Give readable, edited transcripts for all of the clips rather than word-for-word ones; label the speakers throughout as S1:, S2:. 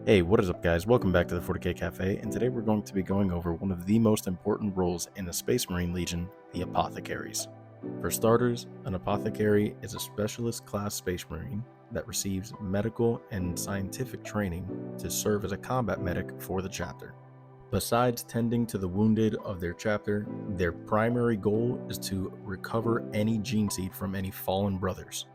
S1: Hey, what is up guys? Welcome back to the 40K Cafe, and today we're going to be going over one of the most important roles in the Space Marine Legion, the apothecaries. For starters, an apothecary is a specialist class Space Marine that receives medical and scientific training to serve as a combat medic for the chapter. Besides tending to the wounded of their chapter, their primary goal is to recover any gene seed from any fallen brothers.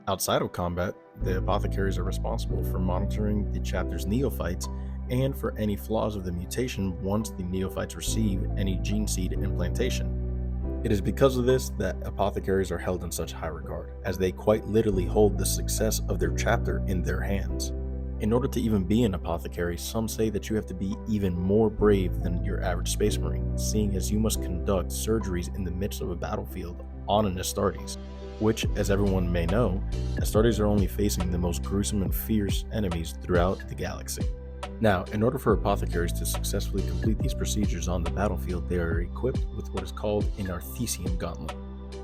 S1: Outside of combat, the apothecaries are responsible for monitoring the chapter's neophytes and for any flaws of the mutation once the neophytes receive any gene seed implantation. It is because of this that apothecaries are held in such high regard, as they quite literally hold the success of their chapter in their hands. In order to even be an apothecary, some say that you have to be even more brave than your average Space Marine, seeing as you must conduct surgeries in the midst of a battlefield on an Astartes, which, as everyone may know, Astartes are only facing the most gruesome and fierce enemies throughout the galaxy. Now, in order for apothecaries to successfully complete these procedures on the battlefield, they are equipped with what is called an Arium Gauntlet.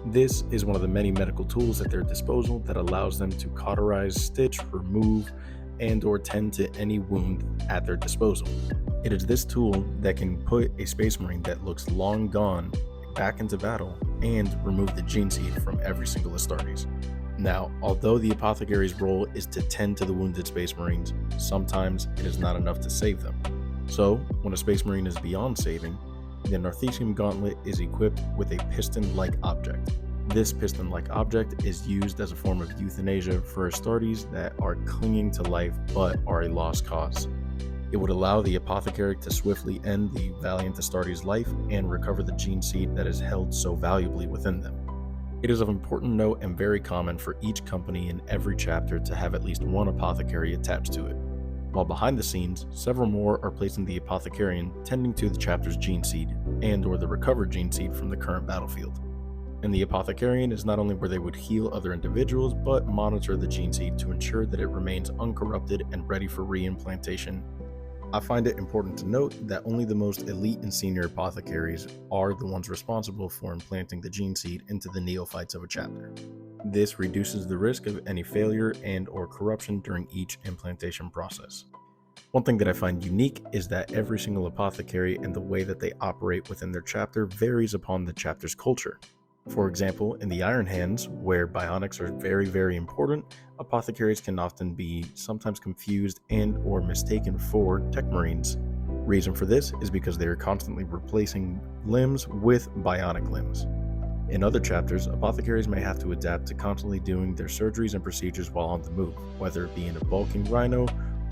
S1: This is one of the many medical tools at their disposal that allows them to cauterize, stitch, remove, and/or tend to any wound at their disposal. It is this tool that can put a Space Marine that looks long gone back into battle and remove the gene seed from every single Astartes. Now, although the apothecary's role is to tend to the wounded Space Marines, sometimes it is not enough to save them. So, when a Space Marine is beyond saving, the Arium Gauntlet is equipped with a piston-like object. This piston-like object is used as a form of euthanasia for Astartes that are clinging to life but are a lost cause. It would allow the apothecary to swiftly end the valiant Astartes' life and recover the gene seed that is held so valuably within them. It is of important note and very common for each company in every chapter to have at least one apothecary attached to it. While behind the scenes, several more are placing the apothecarian tending to the chapter's gene seed and/or the recovered gene seed from the current battlefield. And the apothecarian is not only where they would heal other individuals, but monitor the gene seed to ensure that it remains uncorrupted and ready for reimplantation. I find it important to note that only the most elite and senior apothecaries are the ones responsible for implanting the gene seed into the neophytes of a chapter. This reduces the risk of any failure and/or corruption during each implantation process. One thing that I find unique is that every single apothecary and the way that they operate within their chapter varies upon the chapter's culture. For example, in the Iron Hands, where bionics are very, very important, apothecaries can often be sometimes confused and/or mistaken for tech marines. Reason for this is because they are constantly replacing limbs with bionic limbs. In other chapters, apothecaries may have to adapt to constantly doing their surgeries and procedures while on the move, whether it be in a bulking rhino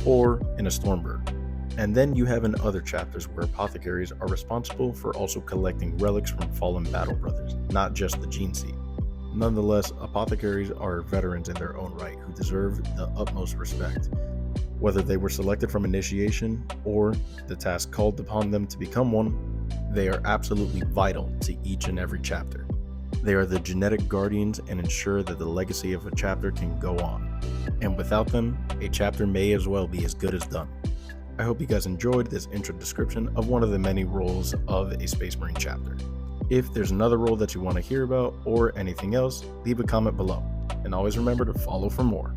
S1: or in a stormbird. And then you have in other chapters where apothecaries are responsible for also collecting relics from fallen battle brothers, not just the gene seed. Nonetheless, apothecaries are veterans in their own right who deserve the utmost respect. Whether they were selected from initiation or the task called upon them to become one, they are absolutely vital to each and every chapter. They are the genetic guardians and ensure that the legacy of a chapter can go on. And without them, a chapter may as well be as good as done. I hope you guys enjoyed this intro description of one of the many roles of a Space Marine chapter. If there's another role that you want to hear about or anything else, leave a comment below. And always remember to follow for more.